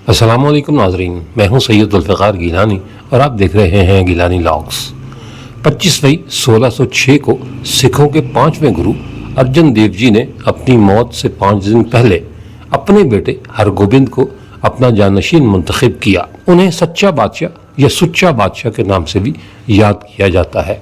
السلام علیکم ناظرین، میں ہوں سید ذوالفقار گیلانی اور آپ دیکھ رہے ہیں گیلانی لاگس۔ 25 مئی 1606 کو سکھوں کے 5ویں گرو ارجن دیو جی نے اپنی موت سے 5 دن پہلے اپنے بیٹے ہرگوبند کو اپنا جانشین منتخب کیا۔ انہیں سچا بادشاہ یا سچا بادشاہ کے نام سے بھی یاد کیا جاتا ہے۔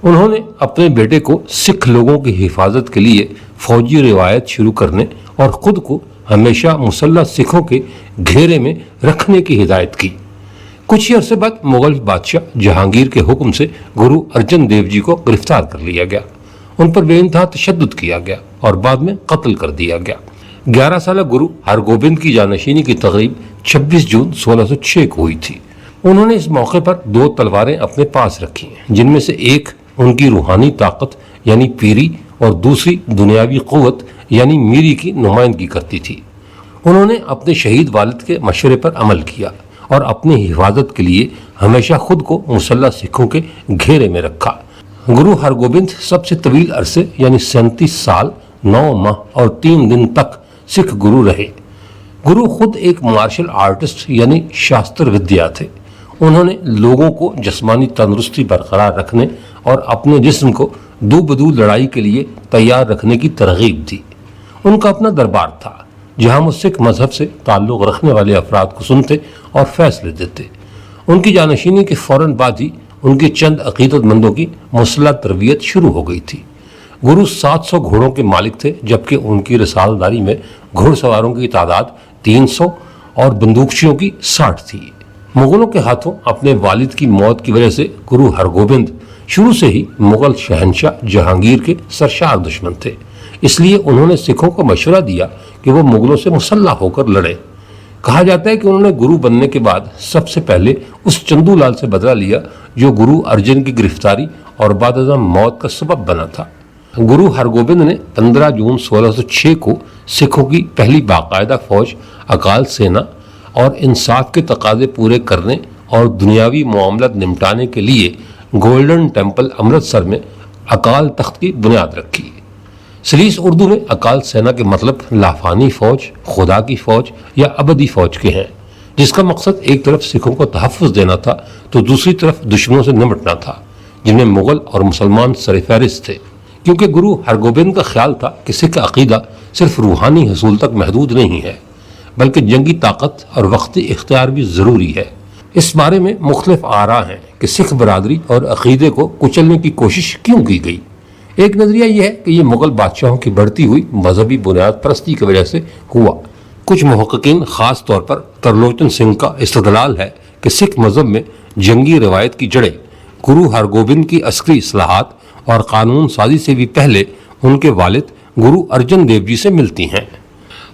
انہوں نے اپنے بیٹے کو سکھ لوگوں کی حفاظت کے لیے فوجی روایت شروع کرنے اور خود کو ہمیشہ مسلح سکھوں کے گھیرے میں رکھنے کی ہدایت کی۔ کچھ ہی عرصے بعد مغل بادشاہ جہانگیر کے حکم سے گرو ارجن دیو جی کو گرفتار کر لیا گیا، ان پر بے انتہا تشدد کیا گیا اور بعد میں قتل کر دیا گیا۔ 11 سالہ گرو ہرگوبند کی جانشینی کی تقریب 26 جون 1606 کو ہوئی تھی۔ انہوں نے اس موقع پر 2 تلواریں اپنے پاس رکھی، جن میں سے ایک ان کی روحانی طاقت یعنی پیری اور دوسری دنیاوی قوت یعنی میری کی نمائندگی کرتی تھی۔ انہوں نے اپنے شہید والد کے مشورے پر عمل کیا اور اپنی حفاظت کے لیے ہمیشہ خود کو مسلح سکھوں کے گھیرے میں رکھا۔ گرو ہرگوبند سب سے طویل عرصے یعنی 37 سال 9 ماہ اور 3 دن تک سکھ گرو رہے۔ گرو خود ایک مارشل آرٹسٹ یعنی شاستر ودیا تھے۔ انہوں نے لوگوں کو جسمانی تندرستی برقرار رکھنے اور اپنے جسم کو دو بدو لڑائی کے لیے تیار رکھنے کی ترغیب دی۔ ان کا اپنا دربار تھا جہاں وہ سکھ مذہب سے تعلق رکھنے والے افراد کو سنتے اور فیصلے دیتے۔ ان کی جانشینی کے فوراً بعد ہی ان کے چند عقیدت مندوں کی مسلح تربیت شروع ہو گئی تھی۔ گرو 700 گھوڑوں کے مالک تھے، جبکہ ان کی رسالداری میں گھوڑ سواروں کی تعداد 300 اور بندوقچیوں کی 60 تھی۔ مغلوں کے ہاتھوں اپنے والد کی موت کی وجہ سے گرو ہرگوبند شروع سے ہی مغل شہنشاہ جہانگیر کے سرشار دشمن تھے، اس لیے انہوں نے سکھوں کو مشورہ دیا کہ وہ مغلوں سے مسلح ہو کر لڑیں۔ کہا جاتا ہے کہ انہوں نے گرو بننے کے بعد سب سے پہلے اس چندو لال سے بدلہ لیا جو گرو ارجن کی گرفتاری اور بعد ازاں موت کا سبب بنا تھا۔ گرو ہرگوبند نے 15 جون 1606 کو سکھوں کی پہلی باقاعدہ فوج اکال سینا اور انصاف کے تقاضے پورے کرنے اور دنیاوی معاملات نمٹانے کے لیے گولڈن ٹیمپل امرتسر میں اکال تخت کی بنیاد رکھی۔ سلیس اردو میں اکال سینا کے مطلب لافانی فوج، خدا کی فوج یا ابدی فوج کے ہیں، جس کا مقصد ایک طرف سکھوں کو تحفظ دینا تھا تو دوسری طرف دشمنوں سے نمٹنا تھا، جن میں مغل اور مسلمان سر فہرست تھے۔ کیونکہ گرو ہرگوبند کا خیال تھا کہ سکھ عقیدہ صرف روحانی حصول تک محدود نہیں ہے، بلکہ جنگی طاقت اور وقتی اختیار بھی ضروری ہے۔ اس بارے میں مختلف آراء ہیں کہ سکھ برادری اور عقیدے کو کچلنے کی کوشش کیوں کی گئی۔ ایک نظریہ یہ ہے کہ یہ مغل بادشاہوں کی بڑھتی ہوئی مذہبی بنیاد پرستی کی وجہ سے ہوا۔ کچھ محققین خاص طور پر ترلوچن سنگھ کا استدلال ہے کہ سکھ مذہب میں جنگی روایت کی جڑیں گرو ہرگوبند کی عسکری اصلاحات اور قانون سازی سے بھی پہلے ان کے والد گرو ارجن دیو جی سے ملتی ہیں۔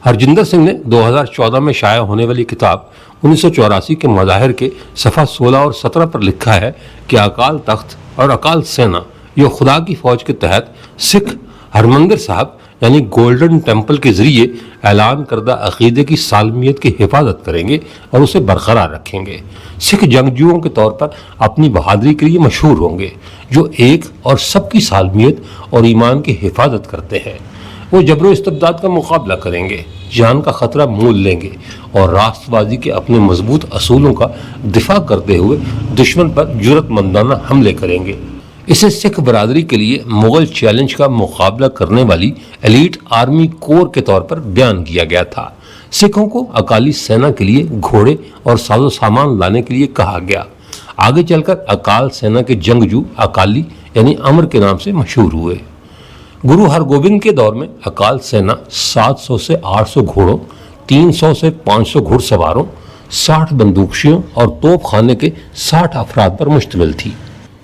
ہرجندر سنگھ نے 2014 میں شائع ہونے والی کتاب 1984 کے مظاہر کے صفحہ 16 اور 17 پر لکھا ہے کہ اکال تخت اور اکال سینا یہ خدا کی فوج کے تحت سکھ ہرمندر صاحب یعنی گولڈن ٹیمپل کے ذریعے اعلان کردہ عقیدے کی سالمیت کی حفاظت کریں گے اور اسے برقرار رکھیں گے۔ سکھ جنگجوؤں کے طور پر اپنی بہادری کے لیے مشہور ہوں گے، جو ایک اور سب کی سالمیت اور ایمان کی حفاظت کرتے ہیں۔ وہ جبر و استبداد کا مقابلہ کریں گے، جان کا خطرہ مول لیں گے اور راست بازی کے اپنے مضبوط اصولوں کا دفاع کرتے ہوئے دشمن پر جرأت مندانہ حملے کریں گے۔ اسے سکھ برادری کے لیے مغل چیلنج کا مقابلہ کرنے والی ایلیٹ آرمی کور کے طور پر بیان کیا گیا تھا۔ سکھوں کو اکالی سینا کے لیے گھوڑے اور ساز و سامان لانے کے لیے کہا گیا۔ آگے چل کر اکال سینا کے جنگجو اکالی یعنی امر کے نام سے مشہور ہوئے۔ گرو ہرگوبند کے دور میں اکال سینا 700 سے 800 گھوڑوں، 300 سے 500 گھڑ سواروں، 60 بندوقچیوں اور توپ خانے کے 60 افراد پر مشتمل تھی۔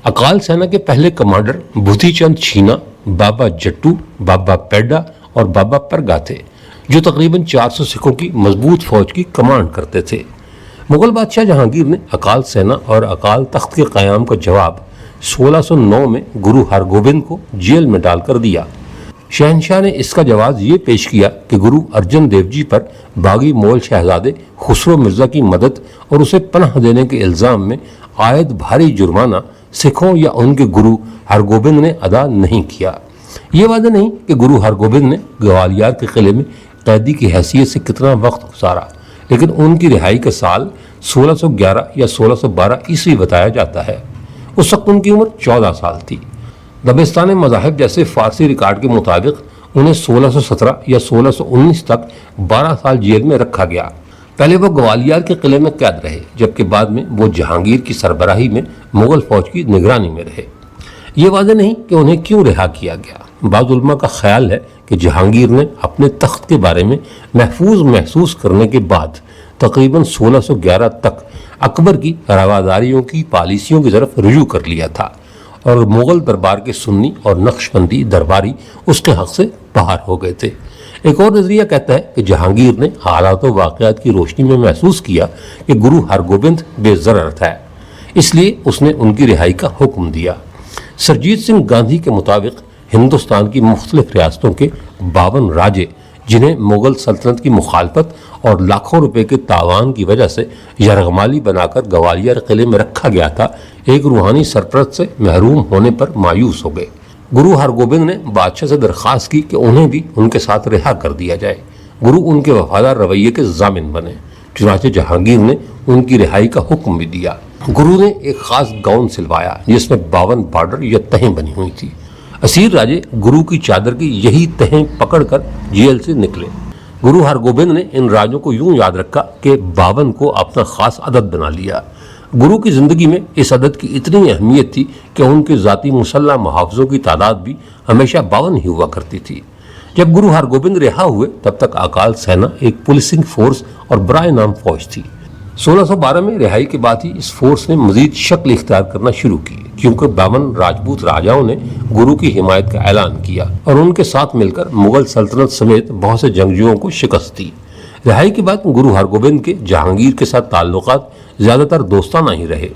اکال سینا کے پہلے کمانڈر بدھی چند چھینا، بابا جٹو، بابا پیڈا اور بابا پرگا تھے، جو تقریباً 400 سکھوں کی مضبوط فوج کی کمانڈ کرتے تھے۔ مغل بادشاہ جہانگیر نے اکال سینا اور اکال تخت کے قیام کا جواب 1609 میں گرو ہرگوبند کو جیل میں ڈال کر دیا۔ شہنشاہ نے اس کا جواز یہ پیش کیا کہ گرو ارجن دیو جی پر باغی مول شہزادے خسرو مرزا کی مدد اور اسے پناہ دینے کے الزام میں عائد بھاری جرمانہ سکھوں یا ان کے گرو ہرگوبند نے ادا نہیں کیا۔ یہ وعدہ نہیں کہ گرو ہرگوبند نے گوالیار کے قلعے میں قیدی کی حیثیت سے کتنا وقت گزارا، لیکن ان کی رہائی کا سال 1611 یا 1612 عیسوی بتایا جاتا ہے۔ اس وقت ان کی عمر 14 سال تھی۔ دبستان مذاہب جیسے فارسی ریکارڈ کے مطابق انہیں 1617 یا 1619 تک 12 سال جیل میں رکھا گیا۔ پہلے وہ گوالیار کے قلعے میں قید رہے، جبکہ بعد میں وہ جہانگیر کی سربراہی میں مغل فوج کی نگرانی میں رہے۔ یہ واضح نہیں کہ انہیں کیوں رہا کیا گیا۔ بعض علماء کا خیال ہے کہ جہانگیر نے اپنے تخت کے بارے میں محفوظ محسوس کرنے کے بعد تقریباً 1611 تک اکبر کی رواداریوں کی پالیسیوں کی طرف رجوع کر لیا تھا، اور مغل دربار کے سنی اور نقش بندی درباری اس کے حق سے باہر ہو گئے تھے۔ ایک اور نظریہ کہتا ہے کہ جہانگیر نے حالات و واقعات کی روشنی میں محسوس کیا کہ گرو ہرگوبند بے ضرر تھا، اس لیے اس نے ان کی رہائی کا حکم دیا۔ سرجیت سنگھ گاندھی کے مطابق ہندوستان کی مختلف ریاستوں کے 52 راجے، جنہیں مغل سلطنت کی مخالفت اور لاکھوں روپے کے تاوان کی وجہ سے یرغمالی بنا کر گوالیار قلعے میں رکھا گیا تھا، ایک روحانی سرپرست سے محروم ہونے پر مایوس ہو گئے۔ گرو ہرگوبند نے بادشاہ سے درخواست کی کہ انہیں بھی ان کے ساتھ رہا کر دیا جائے۔ گرو ان کے وفادار رویے کے ضامن بنے، چنانچہ جہانگیر نے ان کی رہائی کا حکم بھی دیا۔ گرو نے ایک خاص گاؤن سلوایا جس میں 52 بارڈر یا تہیں بنی ہوئی تھی۔ اسیر راجے گرو کی چادر کی یہی تہیں پکڑ کر جیل سے نکلے۔ گرو ہرگوبند نے ان راجوں کو یوں یاد رکھا کہ 52 کو اپنا خاص عدد بنا لیا۔ گرو کی زندگی میں اس عدد کی اتنی اہمیت تھی کہ ان کے ذاتی مسلح محافظوں کی تعداد بھی ہمیشہ 52 ہی ہوا کرتی تھی۔ جب گرو ہرگوبند رہا ہوئے تب تک اکال سینا ایک پولیسنگ فورس اور برائے نام فوج تھی۔ 1612 میں رہائی کے بعد ہی اس فورس نے مزید شکل اختیار کرنا شروع کی، کیونکہ 52 راجپوت راجاؤں نے گرو کی حمایت کا اعلان کیا اور ان کے ساتھ مل کر مغل سلطنت سمیت بہت سے جنگجوؤں کو شکست دی۔ رہائی کے بعد گرو ہرگوبند کے جہانگیر کے ساتھ تعلقات زیادہ تر دوستانہ ہی رہے۔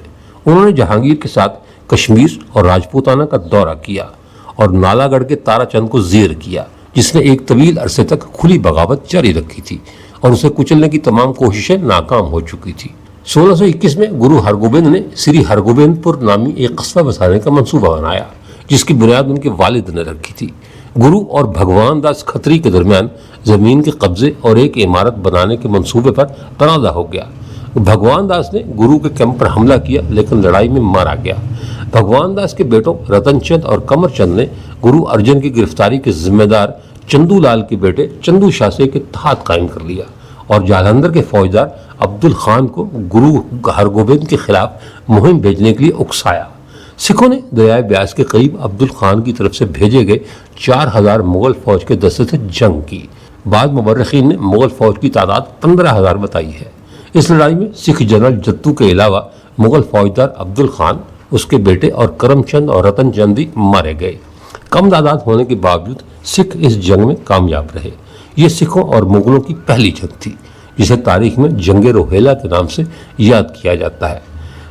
انہوں نے جہانگیر کے ساتھ کشمیر اور راجپوتانہ کا دورہ کیا اور نالا گڑھ کے تارا چند کو زیر کیا، جس نے ایک طویل عرصے تک کھلی بغاوت جاری رکھی تھی اور اسے کچلنے کی تمام کوششیں ناکام ہو چکی تھی۔ 1621 میں گرو ہرگوبند نے سری ہرگوبند پور نامی ایک قصبہ بسانے کا منصوبہ بنایا، جس کی بنیاد ان کے والد نے رکھی تھی۔ گرو اور بھگوان داس کھتری کے درمیان زمین کے قبضے اور ایک عمارت بنانے کے منصوبے پر تنازع ہو گیا۔ بھگوان داس نے گرو کے کیمپ پر حملہ کیا لیکن لڑائی میں مارا گیا۔ بھگوان داس کے بیٹوں رتن چند اور کمر چند نے گرو ارجن کی گرفتاری کے ذمہ دار چندو لال کے بیٹے چندو شاہ سے ایک اتحاد قائم کر لیا اور جالندھر کے فوجدار عبد الخان کو گرو ہرگوبند کے خلاف مہم بھیجنے کے لیے اکسایا۔ سکھوں نے دریائے بیاس کے قریب عبد الخان کی طرف سے بھیجے گئے 4000 مغل فوج کے دستے سے جنگ کی۔ بعض مورخین نے مغل فوج کی تعداد 15000 بتائی ہے۔ اس لڑائی میں سکھ جنرل جتو کے علاوہ مغل فوجدار عبد الخان، اس کے بیٹے اور کرم چند اور رتن چند بھی مارے گئے۔ کم تعداد ہونے کے باوجود سکھ اس جنگ میں کامیاب رہے۔ یہ سکھوں اور مغلوں کی پہلی جنگ تھی، جسے تاریخ میں جنگ روہیلا کے نام سے یاد کیا جاتا ہے۔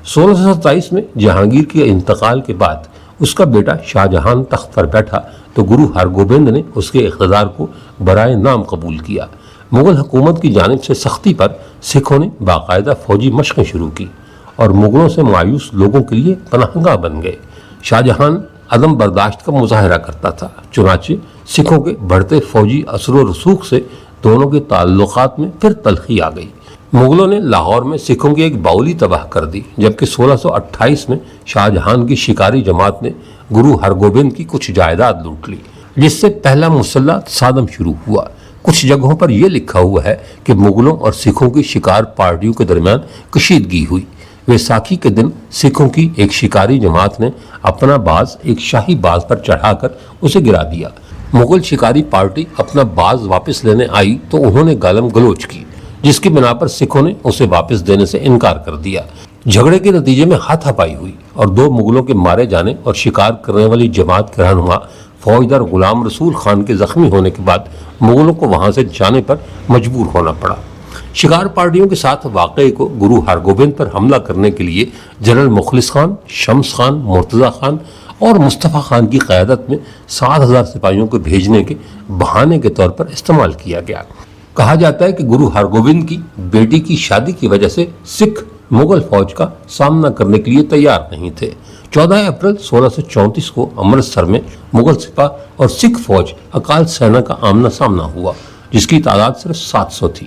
1627 میں جہانگیر کے انتقال کے بعد اس کا بیٹا شاہ جہان تخت پر بیٹھا تو گرو ہرگوبند نے اس کے اقتدار کو برائے نام قبول کیا۔ مغل حکومت کی جانب سے سختی پر سکھوں نے باقاعدہ فوجی مشقیں شروع کی اور مغلوں سے مایوس لوگوں کے لیے پناہ گاہ بن گئے۔ شاہ جہان عدم برداشت کا مظاہرہ کرتا تھا، چنانچہ سکھوں کے بڑھتے فوجی اثر و رسوخ سے دونوں کے تعلقات میں پھر تلخی آ گئی۔ مغلوں نے لاہور میں سکھوں کی ایک باولی تباہ کر دی، جبکہ 1628 میں شاہ جہان کی شکاری جماعت نے گرو ہرگوبند کی کچھ جائیداد لوٹ لی، جس سے پہلا مسلح تصادم شروع ہوا۔ کچھ جگہوں پر یہ لکھا ہوا ہے کہ مغلوں اور سکھوں کی شکار پارٹیوں کے درمیان کشیدگی ہوئی۔ ویساکھی کے دن سکھوں کی ایک شکاری جماعت نے اپنا باز ایک شاہی باز پر چڑھا کر اسے گرا دیا۔ مغل شکاری پارٹی اپنا باز واپس لینے آئی تو انہوں نے گالم گلوچ کی، جس کی بنا پر سکھوں نے اسے واپس دینے سے انکار کر دیا۔ جھگڑے کے نتیجے میں ہاتھا پائی ہوئی اور 2 مغلوں کے مارے جانے اور شکار کرنے والی جماعت کے رہنما فوجدار غلام رسول خان کے زخمی ہونے کے بعد مغلوں کو وہاں سے جانے پر مجبور ہونا پڑا۔ شکار پارٹیوں کے ساتھ واقعے کو گرو ہرگوبند پر حملہ کرنے کے لیے جنرل مخلص خان، شمس خان، مرتضی خان اور مصطفیٰ خان کی قیادت میں 7000 سپاہیوں کو بھیجنے کے بہانے کے طور پر استعمال کیا گیا۔ کہا جاتا ہے کہ گرو ہرگوبند کی بیٹی کی شادی کی وجہ سے سکھ مغل فوج کا سامنا کرنے کے لیے تیار نہیں تھے۔ 14 اپریل 1634 کو امرتسر میں مغل سپاہ اور سکھ فوج اکال سینا کا آمنا سامنا ہوا، جس کی تعداد صرف 700 تھی۔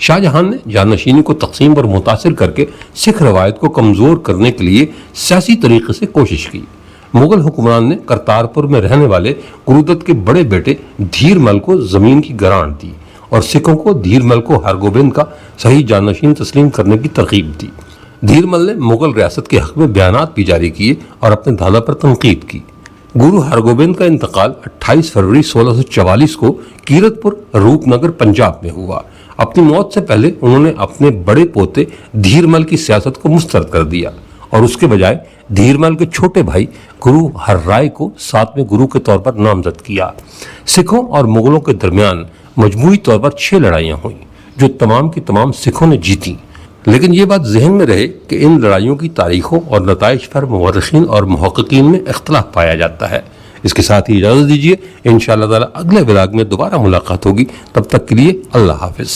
شاہ جہاں نے جانشینی کو تقسیم پر متاثر کر کے سکھ روایت کو کمزور کرنے کے لیے سیاسی طریقے سے کوشش کی۔ مغل حکمران نے کرتارپور میں رہنے والے گرو دت کے بڑے بیٹے دھیر مل کو زمین کی گرانٹ دی اور سکھوں کو دھیر مل کو ہرگوبند کا صحیح جانشین تسلیم کرنے کی ترغیب دی۔ دھیر مل نے مغل ریاست کے حق میں بیانات بھی جاری کیے اور اپنے دادا پر تنقید کی۔ گرو ہرگوبند کا انتقال 28 فروری 1644 کو کیرت پور روپ نگر پنجاب میں ہوا۔ اپنی موت سے پہلے انہوں نے اپنے بڑے پوتے دھیر مل کی سیاست کو مسترد کر دیا اور اس کے بجائے دھیر مل کے چھوٹے بھائی گرو ہر رائے کو 7ویں گرو کے طور پر نامزد کیا۔ سکھوں اور مغلوں کے درمیان مجموعی طور پر 6 لڑائیاں ہوئیں جو تمام کی تمام سکھوں نے جیتیں، لیکن یہ بات ذہن میں رہے کہ ان لڑائیوں کی تاریخوں اور نتائج پر مورخین اور محققین میں اختلاف پایا جاتا ہے۔ اس کے ساتھ ہی اجازت دیجیے، انشاءاللہ تعالی اگلے ولاگ میں دوبارہ ملاقات ہوگی، تب تک کے لیے اللہ حافظ۔